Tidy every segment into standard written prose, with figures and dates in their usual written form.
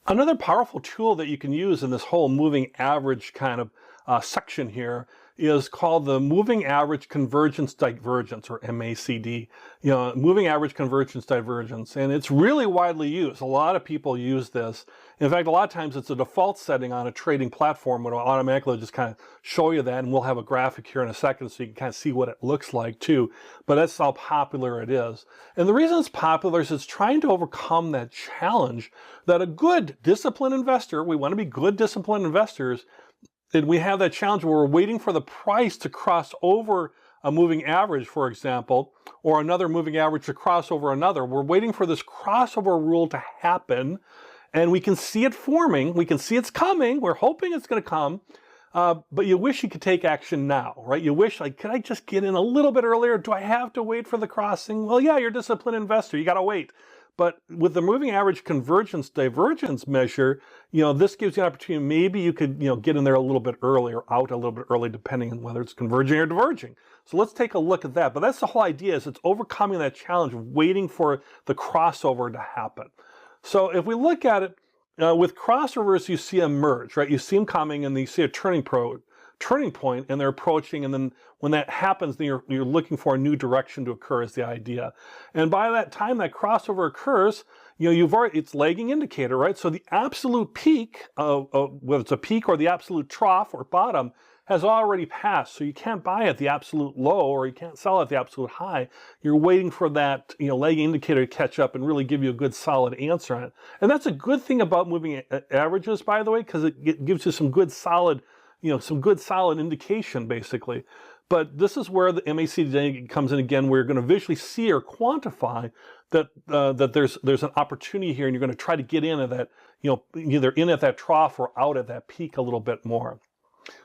Another powerful tool that you can use in this whole moving average kind of section here is called the Moving Average Convergence Divergence, or MACD. Moving Average Convergence Divergence, and it's really widely used. A lot of people use this. In fact, a lot of times it's a default setting on a trading platform, it'll automatically just kind of show you that, and we'll have a graphic here in a second so you can kind of see what it looks like too. But that's how popular it is. And the reason it's popular is it's trying to overcome that challenge that a good disciplined investor, we want to be good disciplined investors, and we have that challenge where we're waiting for the price to cross over a moving average, for example, or another moving average to cross over another. We're waiting for this crossover rule to happen, and we can see it forming. We can see it's coming. We're hoping it's going to come, but you wish you could take action now, right? You wish, like, could I just get in a little bit earlier? Do I have to wait for the crossing? Well, yeah, you're a disciplined investor. You got to wait. But with the moving average convergence divergence measure, this gives you an opportunity. Maybe you could, get in there a little bit early or out a little bit early, depending on whether it's converging or diverging. So let's take a look at that. But that's the whole idea, is it's overcoming that challenge of waiting for the crossover to happen. So if we look at it, with crossovers, you see a merge, right? You see them coming, and you see a turning point, and they're approaching, and then when that happens, then you're looking for a new direction to occur, is the idea. And by that time that crossover occurs, it's lagging indicator, right? So the absolute peak of whether it's a peak or the absolute trough or bottom has already passed. So you can't buy at the absolute low, or you can't sell at the absolute high. You're waiting for that lagging indicator to catch up and really give you a good solid answer on it. And that's a good thing about moving averages, by the way, because it gives you some good solid indication, basically. But this is where the MACD comes in again, where you're going to visually see or quantify that there's an opportunity here, and you're going to try to get in at that, either in at that trough or out at that peak a little bit more.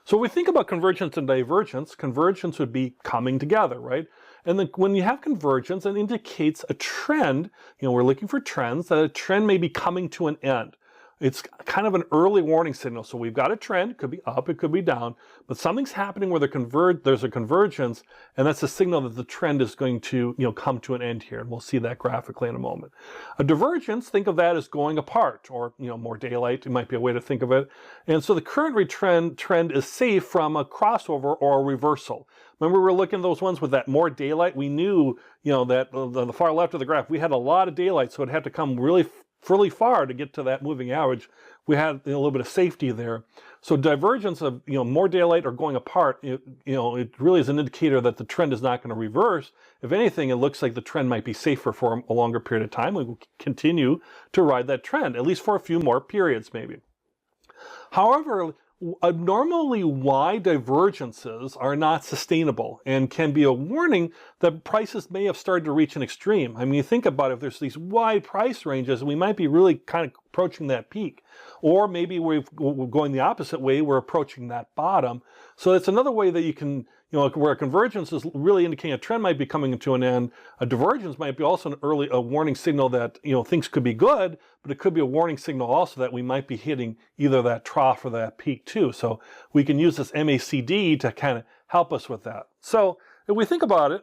So when we think about convergence and divergence, convergence would be coming together, right? And then when you have convergence, it indicates a trend. We're looking for trends, that a trend may be coming to an end. It's kind of an early warning signal. So we've got a trend, it could be up, it could be down, but something's happening where there's a convergence, and that's a signal that the trend is going to come to an end here, and we'll see that graphically in a moment. A divergence, think of that as going apart, or more daylight, it might be a way to think of it. And so the current trend is safe from a crossover or a reversal. Remember, we were looking at those ones with that more daylight. We knew that on the far left of the graph, we had a lot of daylight, so it'd have to come really far to get to that moving average. We had a little bit of safety there. So divergence of more daylight or going apart, it really is an indicator that the trend is not going to reverse. If anything, it looks like the trend might be safer for a longer period of time. We will continue to ride that trend, at least for a few more periods maybe. However, normally wide divergences are not sustainable and can be a warning that prices may have started to reach an extreme. I mean, you think about it, if there's these wide price ranges, we might be really kind of approaching that peak. Or maybe we're going the opposite way, we're approaching that bottom. So it's another way that you can, where a convergence is really indicating a trend might be coming to an end. A divergence might be also a warning signal that, things could be good, but it could be a warning signal also that we might be hitting either that trough or that peak too. So we can use this MACD to kind of help us with that. So if we think about it,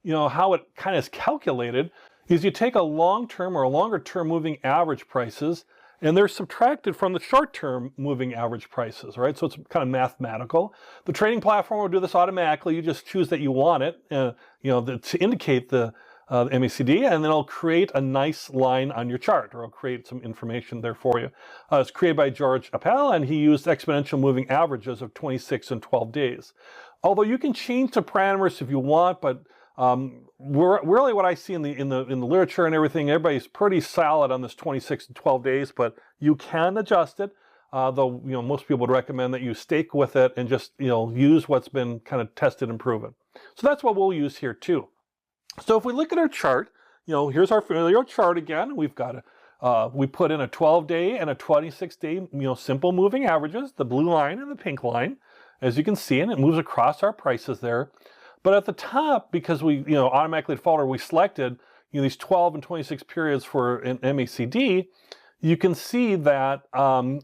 how it kind of is calculated is you take a long-term or a longer-term moving average prices, and they're subtracted from the short-term moving average prices, right? So it's kind of mathematical. The trading platform will do this automatically. You just choose that you want it, to indicate the MACD, and then it'll create a nice line on your chart, or it'll create some information there for you. It's created by George Appel, and he used exponential moving averages of 26 and 12 days. Although you can change the parameters if you want, but really what I see in the literature and everything, everybody's pretty solid on this 26 and 12 days, but you can adjust it. Though most people would recommend that you stick with it and just use what's been kind of tested and proven. So that's what we'll use here too. So if we look at our chart, here's our familiar chart again. We've got we put in a 12-day and a 26-day simple moving averages, the blue line and the pink line, as you can see, and it moves across our prices there. But at the top, because we automatically defaulted, we selected these 12 and 26 periods for an MACD, you can see that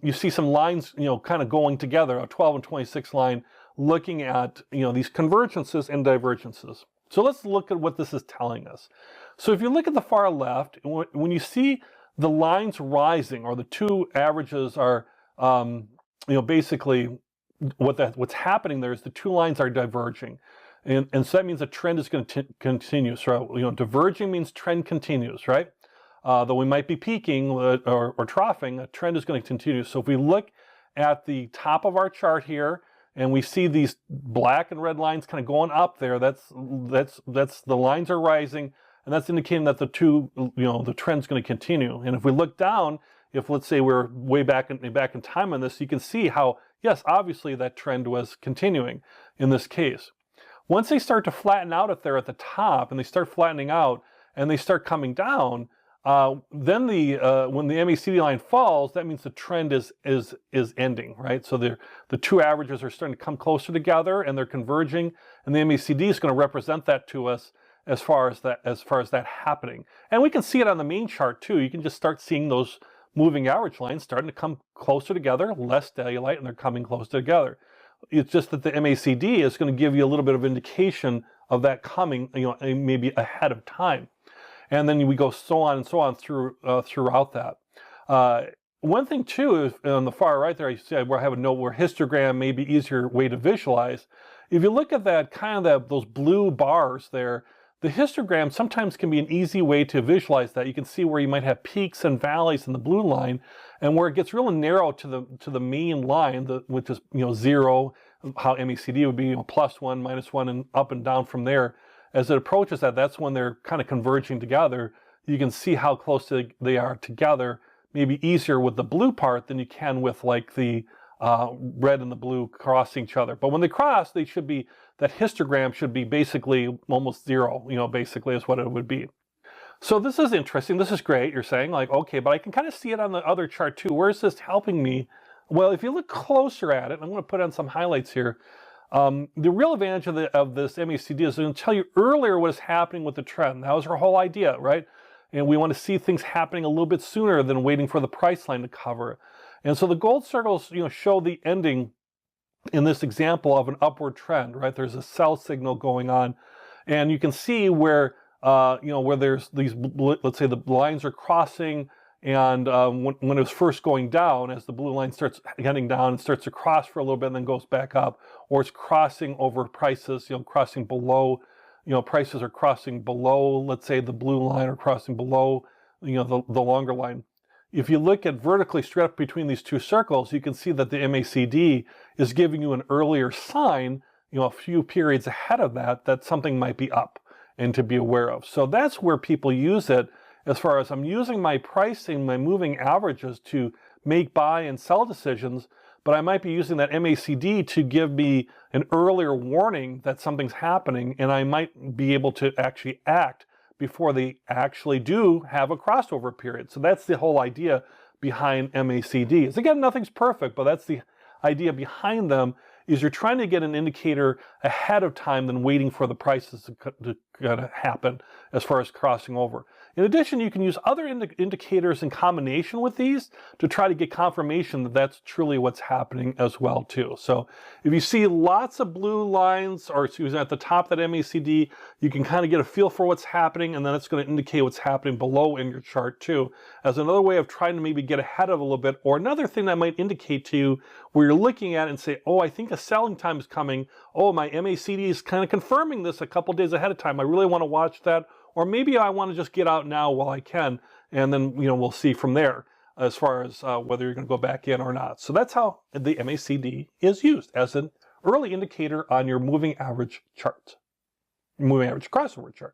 you see some lines kind of going together, a 12 and 26 line looking at these convergences and divergences. So let's look at what this is telling us. So if you look at the far left, when you see the line's rising, or the two averages are, basically what's happening there is the two lines are diverging. And so that means the trend is going to continue. So, diverging means trend continues, right? Though we might be peaking or troughing, a trend is going to continue. So if we look at the top of our chart here, and we see these black and red lines kind of going up there, that's the lines are rising, and that's indicating that the trend's going to continue. And if we look down, if let's say we're way back in time on this, you can see how, yes, obviously that trend was continuing in this case. Once they start to flatten out at the top, and they start flattening out, and they start coming down, then when the MACD line falls, that means the trend is ending, right? So the two averages are starting to come closer together, and they're converging, and the MACD is going to represent that to us as far as that happening. And we can see it on the main chart too. You can just start seeing those moving average lines starting to come closer together, less daylight, and they're coming closer together. It's just that the MACD is going to give you a little bit of indication of that coming, maybe ahead of time. And then we go so on and so on throughout that. One thing too is on the far right there, I said where I have a note where histogram may be easier way to visualize. If you look at that those blue bars there, the histogram sometimes can be an easy way to visualize that. You can see where you might have peaks and valleys in the blue line, and where it gets really narrow to the main line, which is 0, how MACD would be +1, -1, and up and down from there. As it approaches that, that's when they're kind of converging together. You can see how close they are together, maybe easier with the blue part than you can with like the red and the blue crossing each other. But when they cross, that histogram should be basically almost 0, basically is what it would be. So this is interesting. This is great. You're saying like, okay, but I can kind of see it on the other chart too. Where is this helping me? Well, if you look closer at it, I'm going to put on some highlights here. The real advantage of this MACD is going to tell you earlier what is happening with the trend. That was our whole idea, right? And we want to see things happening a little bit sooner than waiting for the price line to cover. And so the gold circles, show the ending in this example of an upward trend, right? There's a sell signal going on, and you can see where where there's these, let's say the lines are crossing, and when it was first going down, as the blue line starts heading down and starts to cross for a little bit and then goes back up, or it's crossing over prices, crossing below, prices are crossing below, let's say the blue line, or crossing below, the longer line. If you look at vertically straight up between these two circles, you can see that the MACD is giving you an earlier sign, a few periods ahead of that something might be up and to be aware of. So that's where people use it, as far as I'm using my pricing, my moving averages to make buy and sell decisions, but I might be using that MACD to give me an earlier warning that something's happening, and I might be able to actually act before they actually do have a crossover period. So that's the whole idea behind MACDs. Again, nothing's perfect, but that's the idea behind them, is you're trying to get an indicator ahead of time than waiting for the prices to happen as far as crossing over. In addition, you can use other indicators in combination with these to try to get confirmation that that's truly what's happening as well too. So if you see lots of blue lines, or excuse me, at the top of that MACD, you can kind of get a feel for what's happening, and then it's going to indicate what's happening below in your chart too, as another way of trying to maybe get ahead of a little bit. Or another thing that might indicate to you where you're looking at and say, oh, I think a selling time is coming. Oh, my MACD is kind of confirming this a couple days ahead of time. I really want to watch that. Or maybe I want to just get out now while I can, and then we'll see from there as far as whether you're going to go back in or not. So that's how the MACD is used as an early indicator on your moving average chart, moving average crossover chart.